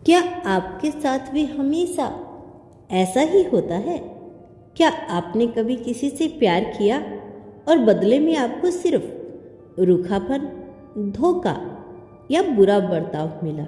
क्या आपके साथ भी हमेशा ऐसा ही होता है? क्या आपने कभी किसी से प्यार किया और बदले में आपको सिर्फ रूखापन, धोखा या बुरा बर्ताव मिला?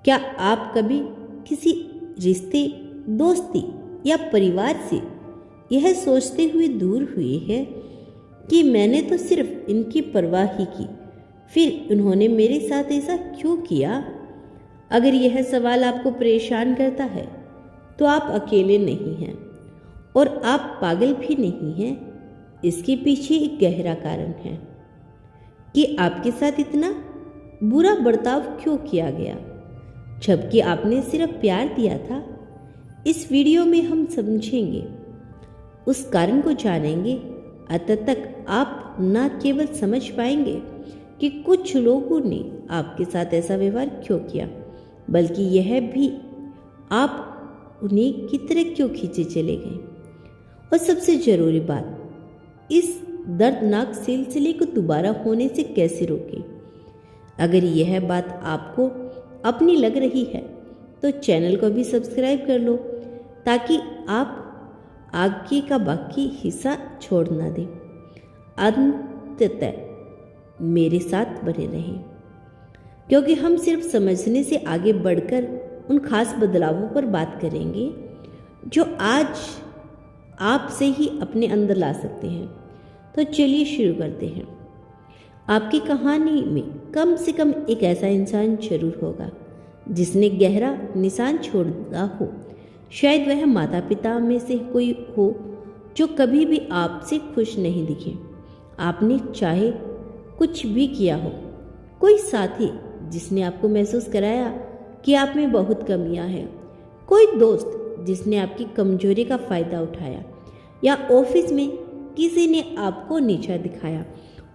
क्या आप कभी किसी रिश्ते, दोस्ती या परिवार से यह सोचते हुए दूर हुए हैं कि मैंने तो सिर्फ इनकी परवाह ही की, फिर उन्होंने मेरे साथ ऐसा क्यों किया? अगर यह सवाल आपको परेशान करता है तो आप अकेले नहीं हैं और आप पागल भी नहीं हैं। इसके पीछे एक गहरा कारण है कि आपके साथ इतना बुरा बर्ताव क्यों किया गया, जबकि आपने सिर्फ प्यार दिया था। इस वीडियो में हम समझेंगे, उस कारण को जानेंगे। अंत तक आप न केवल समझ पाएंगे कि कुछ लोगों ने आपके साथ ऐसा व्यवहार क्यों किया, बल्कि यह भी आप उन्हें की तरह क्यों खींचे चले गए। और सबसे जरूरी बात, इस दर्दनाक सिलसिले को दोबारा होने से कैसे रोकें। अगर यह बात आपको अपनी लग रही है तो चैनल को भी सब्सक्राइब कर लो, ताकि आप आगे का बाकी हिस्सा छोड़ ना दें। अंत तक मेरे साथ बने रहें, क्योंकि हम सिर्फ समझने से आगे बढ़कर उन खास बदलावों पर बात करेंगे जो आज आप से ही अपने अंदर ला सकते हैं। तो चलिए शुरू करते हैं। आपकी कहानी में कम से कम एक ऐसा इंसान जरूर होगा जिसने गहरा निशान छोड़ा हो। शायद वह माता पिता में से कोई हो जो कभी भी आपसे खुश नहीं दिखे, आपने चाहे कुछ भी किया हो। कोई साथी जिसने आपको महसूस कराया कि आप में बहुत कमियां हैं, कोई दोस्त जिसने आपकी कमजोरी का फ़ायदा उठाया, या ऑफिस में किसी ने आपको नीचा दिखाया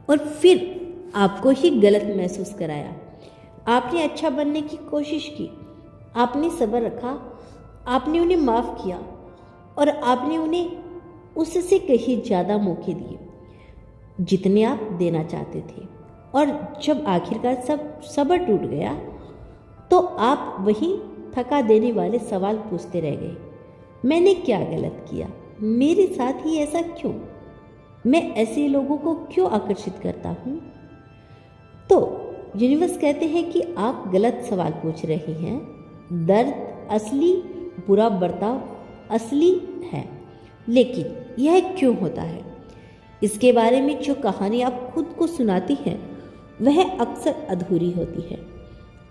और फिर आपको ही गलत महसूस कराया। आपने अच्छा बनने की कोशिश की, आपने सब्र रखा, आपने उन्हें माफ़ किया और आपने उन्हें उससे कहीं ज़्यादा मौके दिए जितने आप देना चाहते थे। और जब आखिरकार सब सब्र टूट गया तो आप वही थका देने वाले सवाल पूछते रह गए। मैंने क्या गलत किया? मेरे साथ ही ऐसा क्यों? मैं ऐसे लोगों को क्यों आकर्षित करता हूँ? तो यूनिवर्स कहते हैं कि आप गलत सवाल पूछ रहे हैं। दर्द असली, बुरा बर्ताव असली है, लेकिन यह क्यों होता है, इसके बारे में जो कहानी आप खुद को सुनाती हैं वह अक्सर अधूरी होती है।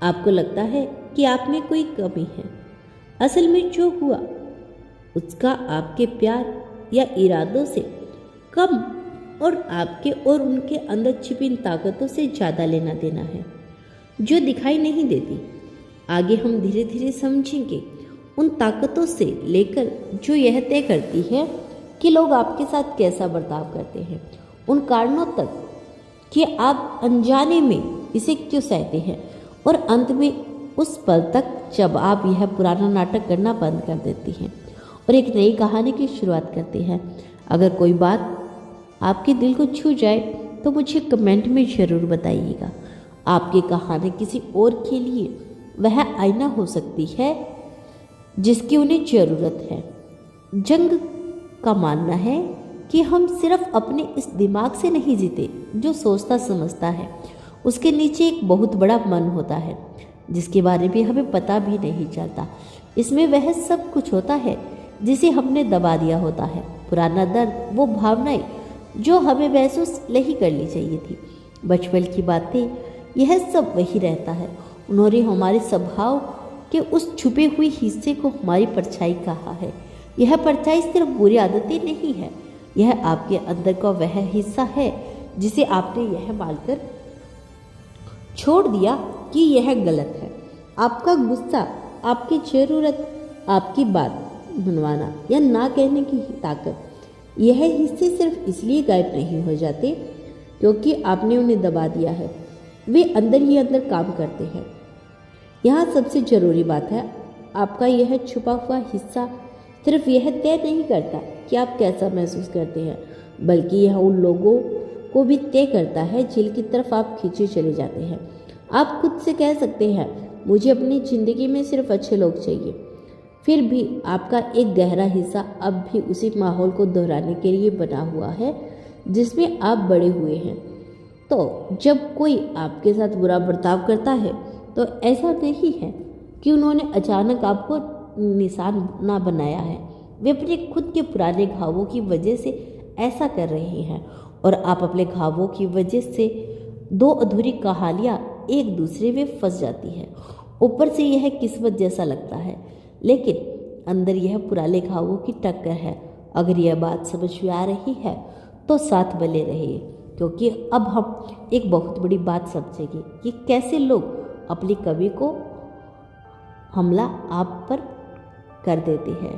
आपको लगता है कि आप में कोई कमी है। असल में जो हुआ उसका आपके प्यार या इरादों से कम और आपके और उनके अंदर छिपी इन ताकतों से ज़्यादा लेना देना है जो दिखाई नहीं देती। आगे हम धीरे धीरे समझेंगे उन ताकतों से लेकर जो यह तय करती है कि लोग आपके साथ कैसा बर्ताव करते हैं, उन कारणों तक कि आप अनजाने में इसे क्यों सहते हैं, और अंत में उस पल तक जब आप यह पुराना नाटक करना बंद कर देती हैं और एक नई कहानी की शुरुआत करते हैं। अगर कोई बात आपके दिल को छू जाए तो मुझे कमेंट में ज़रूर बताइएगा। आपकी कहानी किसी और के लिए वह आईना हो सकती है जिसकी उन्हें ज़रूरत है। जंग का मानना है कि हम सिर्फ अपने इस दिमाग से नहीं जीते जो सोचता समझता है। उसके नीचे एक बहुत बड़ा मन होता है जिसके बारे में हमें पता भी नहीं चलता। इसमें वह सब कुछ होता है जिसे हमने दबा दिया होता है। पुराना दर्द, वो भावनाएं जो हमें महसूस नहीं करनी चाहिए थी, बचपन की बातें, यह सब वही रहता है। उन्होंने हमारे स्वभाव के उस छुपे हुए हिस्से को हमारी परछाई कहा है। यह परछाई सिर्फ बुरी आदतें नहीं है, यह आपके अंदर का वह हिस्सा है जिसे आपने यह मानकर छोड़ दिया कि यह गलत है। आपका गुस्सा, आपकी ज़रूरत, आपकी बात मनवाना या ना कहने की ताकत, यह हिस्से सिर्फ इसलिए गायब नहीं हो जाते क्योंकि आपने उन्हें दबा दिया है। वे अंदर ही अंदर काम करते हैं। यहाँ सबसे ज़रूरी बात है, आपका यह छुपा हुआ हिस्सा सिर्फ यह तय नहीं करता कि आप कैसा महसूस करते हैं, बल्कि यह उन लोगों को भी तय करता है जिनकी तरफ आप खींचे चले जाते हैं। आप खुद से कह सकते हैं, मुझे अपनी ज़िंदगी में सिर्फ अच्छे लोग चाहिए। फिर भी आपका एक गहरा हिस्सा अब भी उसी माहौल को दोहराने के लिए बना हुआ है जिसमें आप बड़े हुए हैं। तो जब कोई आपके साथ बुरा बर्ताव करता है तो ऐसा नहीं है कि उन्होंने अचानक आपको निशाना बनाया है। वे अपने खुद के पुराने घावों की वजह से ऐसा कर रहे हैं और आप अपने घावों की वजह से दो अधूरी कहानियाँ एक दूसरे में फंस जाती है। ऊपर से यह किस्मत जैसा लगता है, लेकिन अंदर यह पुराने घावों की टक्कर है। अगर यह बात समझ में आ रही है तो साथ बने रहिए, क्योंकि अब हम एक बहुत बड़ी बात समझेंगे कि कैसे लोग अपनी कमी को हमला आप पर कर देते हैं।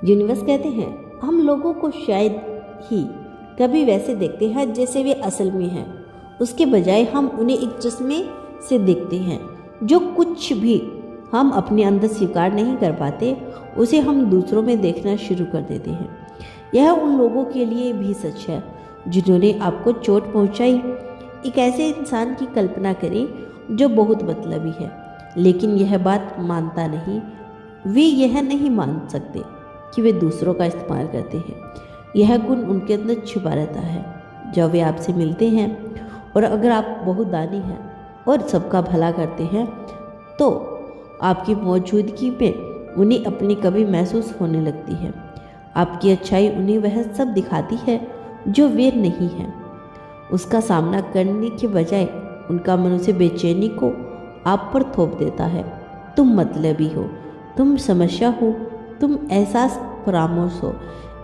यूनिवर्स कहते हैं हम लोगों को शायद ही कभी वैसे देखते हैं जैसे वे असल में हैं। उसके बजाय हम उन्हें एक चश्मे से देखते हैं। जो कुछ भी हम अपने अंदर स्वीकार नहीं कर पाते उसे हम दूसरों में देखना शुरू कर देते हैं। यह उन लोगों के लिए भी सच है जिन्होंने आपको चोट पहुंचाई। एक ऐसे इंसान की कल्पना करें जो बहुत मतलबी है, लेकिन यह बात मानता नहीं। वे यह नहीं मान सकते कि वे दूसरों का इस्तेमाल करते हैं। यह गुण उनके अंदर छुपा रहता है। जब वे आपसे मिलते हैं और अगर आप बहुत दानी हैं और सबका भला करते हैं तो आपकी मौजूदगी में उन्हें अपनी कमी महसूस होने लगती है। आपकी अच्छाई उन्हें वह सब दिखाती है जो वे नहीं हैं। उसका सामना करने के बजाय उनका मन उसे बेचैनी को आप पर थोप देता है। तुम मतलबी हो, तुम समस्या हो, तुम एहसास परामर्श हो।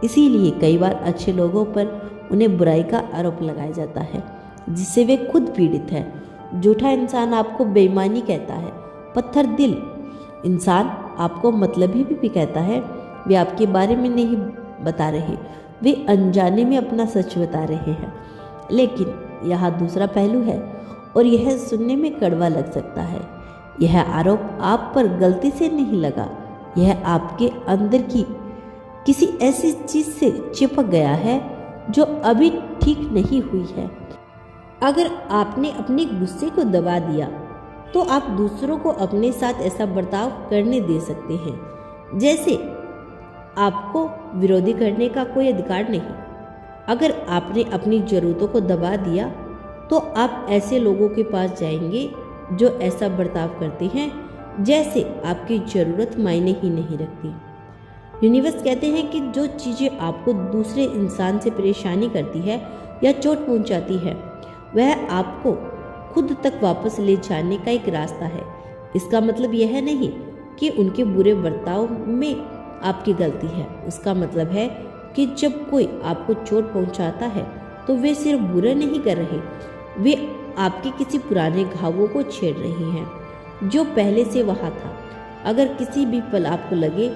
इसीलिए कई बार अच्छे लोगों पर उन्हें बुराई का आरोप लगाया जाता है जिससे वे खुद पीड़ित हैं। झूठा इंसान आपको बेईमानी कहता है। पत्थर दिल इंसान आपको मतलबी भी कहता है। वे आपके बारे में नहीं बता रहे, वे अनजाने में अपना सच बता रहे हैं। लेकिन यहाँ दूसरा पहलू है और यह सुनने में कड़वा लग सकता है। यह आरोप आप पर गलती से नहीं लगा, यह आपके अंदर की किसी ऐसी चीज़ से चिपक गया है जो अभी ठीक नहीं हुई है। अगर आपने अपने गुस्से को दबा दिया तो आप दूसरों को अपने साथ ऐसा बर्ताव करने दे सकते हैं जैसे आपको विरोधी करने का कोई अधिकार नहीं। अगर आपने अपनी ज़रूरतों को दबा दिया तो आप ऐसे लोगों के पास जाएंगे जो ऐसा बर्ताव करते हैं जैसे आपकी ज़रूरत मायने ही नहीं रखती। यूनिवर्स कहते हैं कि जो चीज़ें आपको दूसरे इंसान से परेशानी करती है या चोट पहुंचाती है वह आपको खुद तक वापस ले जाने का एक रास्ता है। इसका मतलब यह नहीं कि उनके बुरे बर्ताव में आपकी गलती है। उसका मतलब है कि जब कोई आपको चोट पहुंचाता है तो वे सिर्फ बुरा नहीं कर रहे, वे आपके किसी पुराने घावों को छेड़ रहे हैं जो पहले से वहाँ था। अगर किसी भी पल आपको लगे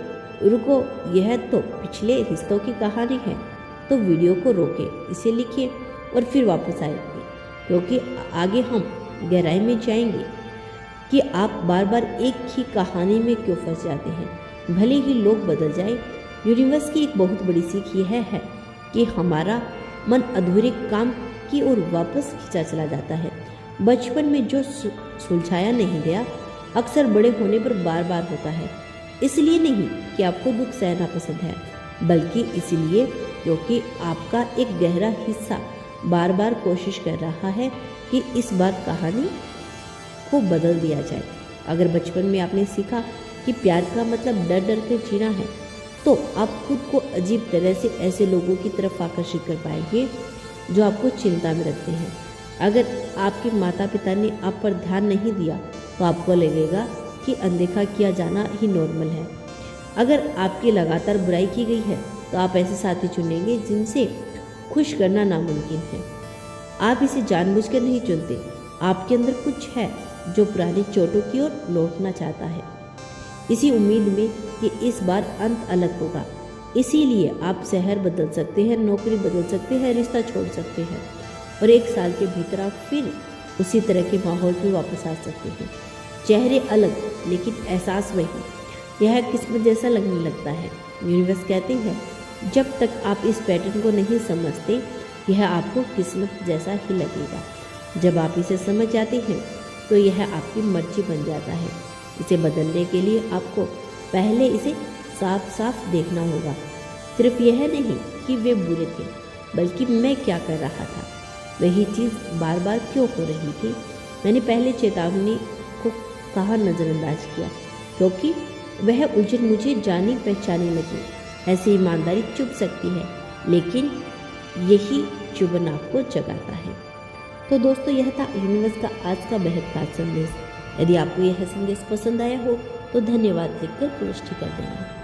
रुको यह तो पिछले रिश्तों की कहानी है तो वीडियो को रोके, इसे लिखिए और फिर वापस आएंगे, क्योंकि आगे हम गहराई में जाएंगे कि आप बार बार एक ही कहानी में क्यों फंस जाते हैं। भले ही लोग बदल जाए, यूनिवर्स की एक बहुत बड़ी सीख यह है कि हमारा मन अधूरे काम की ओर वापस खींचा चला जाता है। बचपन में जो सुलझाया नहीं गया अक्सर बड़े होने पर बार बार होता है। इसलिए नहीं कि आपको दुख सहना पसंद है, बल्कि इसलिए क्योंकि आपका एक गहरा हिस्सा बार बार कोशिश कर रहा है कि इस बार कहानी को बदल दिया जाए। अगर बचपन में आपने सीखा कि प्यार का मतलब डर डर कर जीना है तो आप खुद को अजीब तरह से ऐसे लोगों की तरफ आकर्षित कर पाएंगे जो आपको चिंता में रखते हैं। अगर आपके माता पिता ने आप पर ध्यान नहीं दिया तो आपको लगेगा कि अनदेखा किया जाना ही नॉर्मल है। अगर आपकी लगातार बुराई की गई है तो आप ऐसे साथी चुनेंगे जिनसे खुश करना नामुमकिन है। आप इसे जानबूझकर नहीं चुनते, आपके अंदर कुछ है जो पुरानी चोटों की ओर लौटना चाहता है, इसी उम्मीद में कि इस बार अंत अलग होगा। इसीलिए आप शहर बदल सकते हैं, नौकरी बदल सकते हैं, रिश्ता छोड़ सकते हैं और 1 साल के भीतर आप फिर उसी तरह के माहौल में वापस आ सकते हैं। चेहरे अलग लेकिन एहसास वही। यह किस्मत जैसा लगने लगता है। यूनिवर्स कहते हैं जब तक आप इस पैटर्न को नहीं समझते यह आपको किस्मत जैसा ही लगेगा। जब आप इसे समझ जाते हैं तो यह आपकी मर्जी बन जाता है। इसे बदलने के लिए आपको पहले इसे साफ साफ देखना होगा। सिर्फ यह नहीं कि वे बुरे थे, बल्कि मैं क्या कर रहा था, वही चीज़ बार बार क्यों हो रही थी। मैंने पहले चेतावनी को कहाँ नज़रअंदाज किया, क्योंकि वह उलझन मुझे जानी पहचानी लगी। ऐसी ईमानदारी चुभ सकती है, लेकिन यही चुभन आपको जगाता है। तो दोस्तों, यह था यूनिवर्स का आज का बेहद खास संदेश। यदि आपको यह संदेश पसंद आया हो तो धन्यवाद लिखकर पुष्टि कर देना।